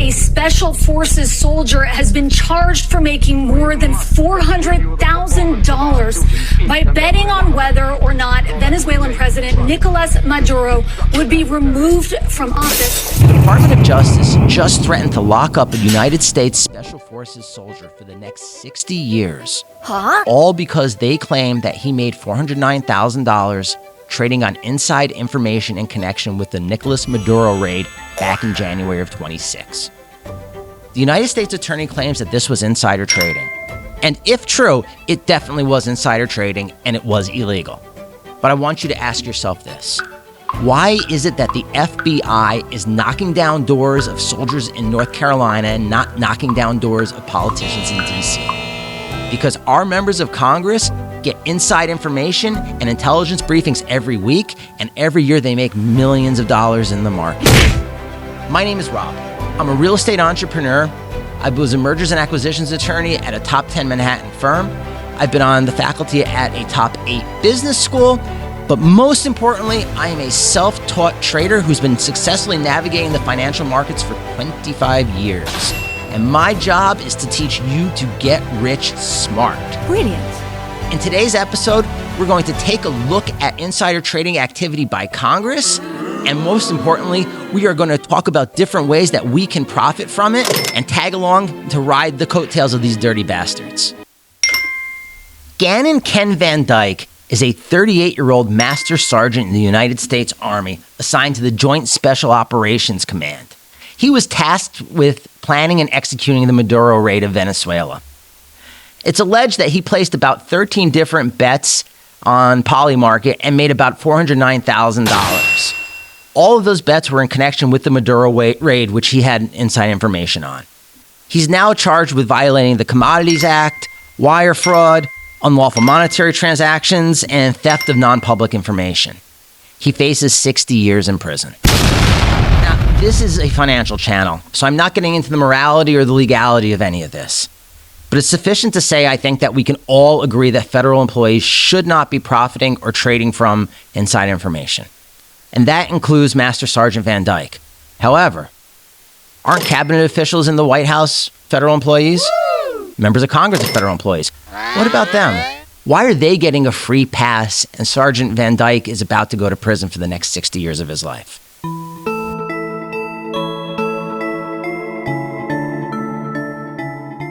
a special forces soldier has been charged for making more than $400,000 by betting on whether or not Venezuelan President Nicolas Maduro would be removed from office. The Department of Justice just threatened to lock up a United States Special Forces soldier for the next 60 years. All because they claimed that he made $409,000 trading on inside information in connection with the Nicolas Maduro raid back in January of 26. The United States Attorney claims that this was insider trading. And if true, it definitely was insider trading and it was illegal. But I want you to ask yourself this. Why is it that the FBI is knocking down doors of soldiers in North Carolina and not knocking down doors of politicians in D.C.? Because our members of Congress get inside information and intelligence briefings every week, and every year they make millions of dollars in the market. My name is Rob. I'm a real estate entrepreneur. I was a mergers and acquisitions attorney at a top 10 Manhattan firm. I've been on the faculty at a top 8 business school. But most importantly, I am a self-taught trader who's been successfully navigating the financial markets for 25 years. And my job is to teach you to get rich smart. Brilliant. In today's episode, we're going to take a look at insider trading activity by Congress. And most importantly, we are going to talk about different ways that we can profit from it and tag along to ride the coattails of these dirty bastards. Gannon Ken Van Dyke is a 38-year-old master sergeant in the United States Army assigned to the Joint Special Operations Command. He was tasked with planning and executing the Maduro raid of Venezuela. It's alleged that he placed about 13 different bets on Polymarket and made about $409,000. All of those bets were in connection with the Maduro raid, which he had inside information on. He's now charged with violating the Commodities Act, wire fraud, unlawful monetary transactions, and theft of non-public information. He faces 60 years in prison. Now, this is a financial channel, so I'm not getting into the morality or the legality of any of this. But it's sufficient to say I think that we can all agree that federal employees should not be profiting or trading from inside information. And that includes Master Sergeant Van Dyke. However, aren't cabinet officials in the White House federal employees? Members of Congress are federal employees. What about them? Why are they getting a free pass and Sergeant Van Dyke is about to go to prison for the next 60 years of his life?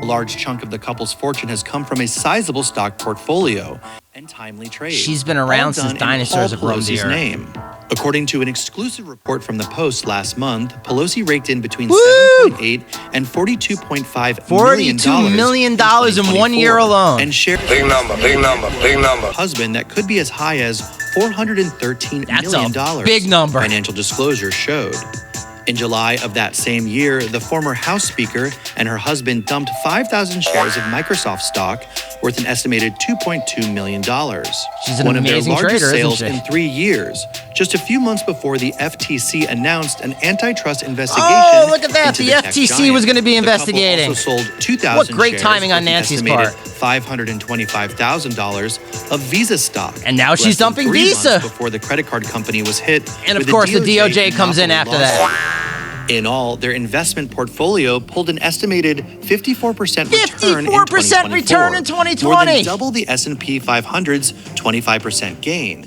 A large chunk of the couple's fortune has come from a sizable stock portfolio and timely trades. She's been around since dinosaurs have roamed the earth. Name. According to an exclusive report from the Post last month, Pelosi raked in between $7.8 and $42.5 million. $42 million in 1 year alone. And shared big number. Husband that could be as high as $413 million. That's a big number. Financial disclosure showed. In July of that same year, the former House Speaker and her husband dumped 5,000 shares of Microsoft stock worth an estimated $2.2 million. She's an one of their amazing largest trader, sales isn't she? in 3 years, just a few months before the FTC announced an antitrust investigation. Oh, look at that. Into The tech FTC giant. was going to be The couple investigating. also sold 2,000 What great shares timing on worth an Nancy's estimated part. $525,000 of Visa stock. And now she's less than dumping 3 Visa. months before the credit card company was hit. And of with course, the DOJ DOJ comes in after monopoly that. lawsuit. In all, their investment portfolio pulled an estimated 54% return in 54% return in 2020. More than double the S&P 500's 25% gain.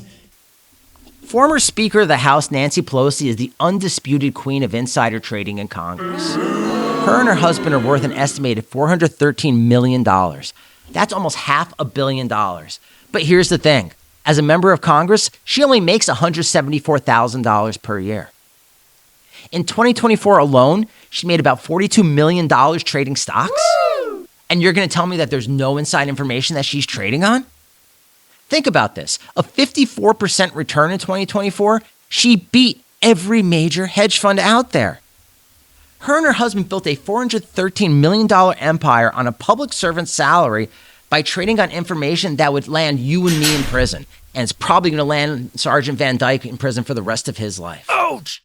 Former Speaker of the House Nancy Pelosi is the undisputed queen of insider trading in Congress. Her and her husband are worth an estimated $413 million. That's almost $500 million. But here's the thing. As a member of Congress, she only makes $174,000 per year. In 2024 alone, she made about $42 million trading stocks? Woo! And you're going to tell me that there's no inside information that she's trading on? Think about this. A 54% return in 2024, she beat every major hedge fund out there. Her and her husband built a $413 million empire on a public servant's salary by trading on information that would land you and me in prison. And it's probably going to land Sergeant Van Dyke in prison for the rest of his life. Ouch!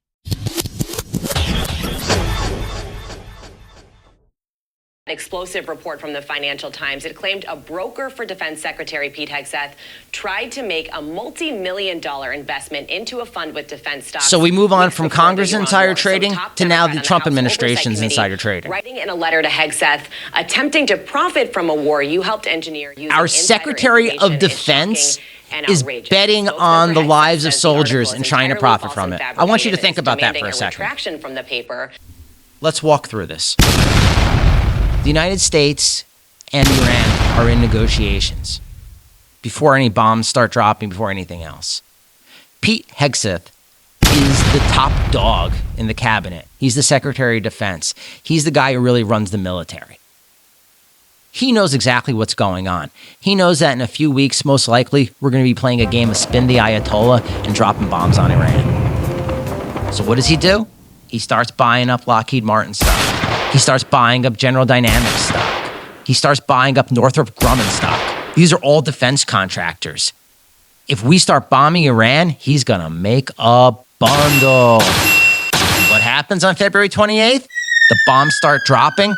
Explosive report from the Financial Times. It claimed a broker for Defense Secretary Pete Hegseth tried to make a multi-million-dollar investment into a fund with defense stocks. So we move on from Congress insider trading to now the Trump administration's insider trading. Writing in a letter to Hegseth, attempting to profit from a war you helped engineer. Our Secretary of Defense is betting on the lives of soldiers and trying to profit from it. I want you to think about that for a second. From the paper. Let's walk through this. The United States and Iran are in negotiations before any bombs start dropping, before anything else. Pete Hegseth is the top dog in the cabinet. He's the Secretary of Defense. He's the guy who really runs the military. He knows exactly what's going on. He knows that in a few weeks, most likely, we're going to be playing a game of Spin the Ayatollah and dropping bombs on Iran. So what does he do? He starts buying up Lockheed Martin stock. He starts buying up General Dynamics stock. He starts buying up Northrop Grumman stock. These are all defense contractors. If we start bombing Iran, he's going to make a bundle. What happens on February 28th? The bombs start dropping,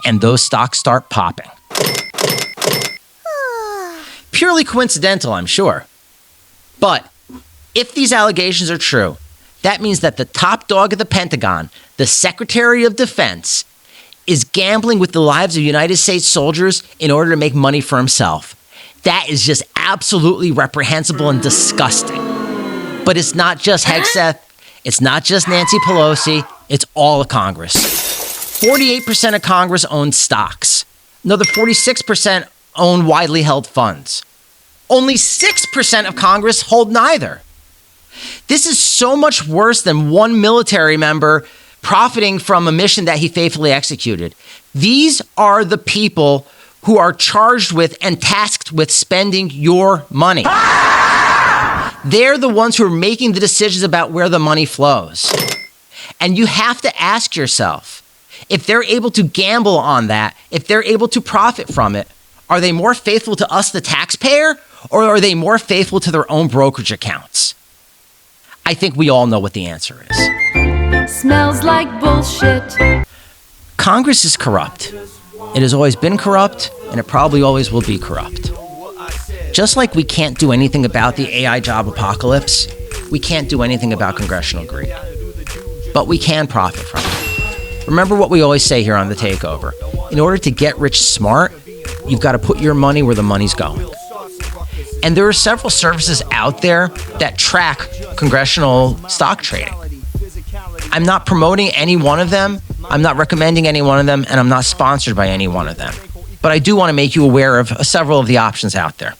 and those stocks start popping. Purely coincidental, I'm sure. But if these allegations are true, that means that the top dog of the Pentagon, the Secretary of Defense, is gambling with the lives of United States soldiers in order to make money for himself. That is just absolutely reprehensible and disgusting. But it's not just Hegseth. It's not just Nancy Pelosi. It's all of Congress. 48% of Congress owns stocks. Another 46% own widely held funds. Only 6% of Congress hold neither. This is so much worse than one military member profiting from a mission that he faithfully executed. These are the people who are charged with and tasked with spending your money. They're the ones who are making the decisions about where the money flows. And you have to ask yourself, if they're able to gamble on that, if they're able to profit from it, are they more faithful to us, the taxpayer, or are they more faithful to their own brokerage accounts? I think we all know what the answer is. Smells like bullshit. Congress is corrupt. It has always been corrupt, and it probably always will be corrupt. Just like we can't do anything about the AI job apocalypse, we can't do anything about congressional greed. But we can profit from it. Remember what we always say here on The Takeover. In order to get rich smart, you've got to put your money where the money's going. And there are several services out there that track congressional stock trading. I'm not promoting any one of them, I'm not recommending any one of them, and I'm not sponsored by any one of them. But I do want to make you aware of several of the options out there.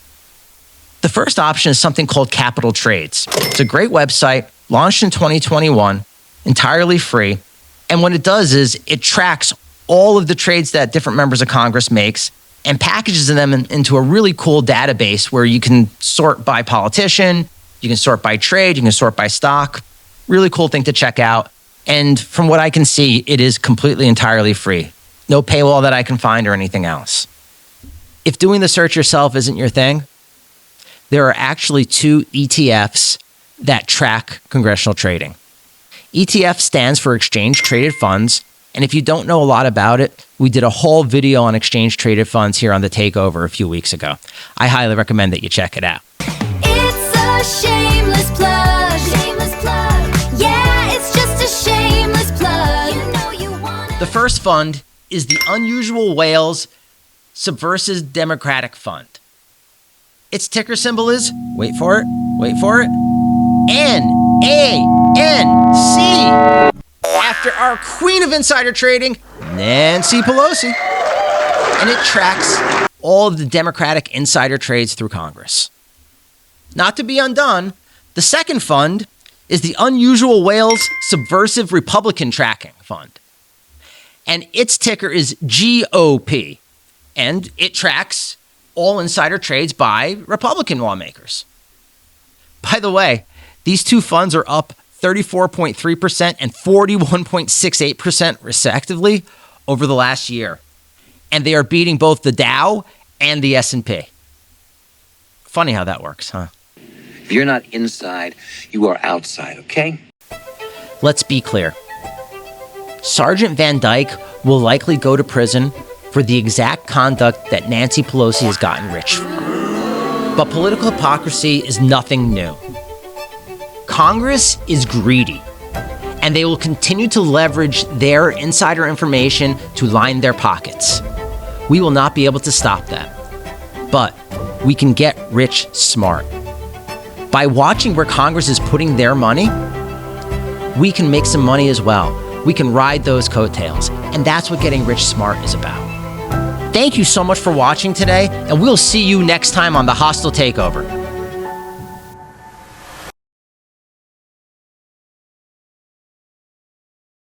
The first option is something called Capital Trades. It's a great website, launched in 2021, entirely free. And what it does is it tracks all of the trades that different members of Congress makes and packages them into a really cool database where you can sort by politician, you can sort by trade, you can sort by stock. Really cool thing to check out. And from what I can see, it is completely entirely free. No paywall that I can find or anything else. If doing the search yourself isn't your thing, there are actually 2 ETFs that track congressional trading. ETF stands for Exchange Traded Funds. And if you don't know a lot about it, we did a whole video on exchange traded funds here on The Takeover a few weeks ago. I highly recommend that you check it out. It's a shameless plug. Shameless plug. Yeah, it's just a shameless plug. You know you want it. The first fund is the Unusual Whales Subversive Democratic Fund. Its ticker symbol is, wait for it, NANC. After our queen of insider trading, Nancy Pelosi. And it tracks all of the Democratic insider trades through Congress. Not to be undone, the second fund is the Unusual Whales Subversive Republican Tracking Fund. And its ticker is GOP. And it tracks all insider trades by Republican lawmakers. By the way, these 2 funds are up 34.3% and 41.68% respectively over the last year. And they are beating both the Dow and the S&P. Funny how that works, huh? If you're not inside, you are outside, okay? Let's be clear. Sergeant Van Dyke will likely go to prison for the exact conduct that Nancy Pelosi has gotten rich from. But political hypocrisy is nothing new. Congress is greedy, and they will continue to leverage their insider information to line their pockets. We will not be able to stop that. But we can get rich smart. By watching where Congress is putting their money, we can make some money as well. We can ride those coattails. And that's what getting rich smart is about. Thank you so much for watching today, and we'll see you next time on the Hostile Takeover.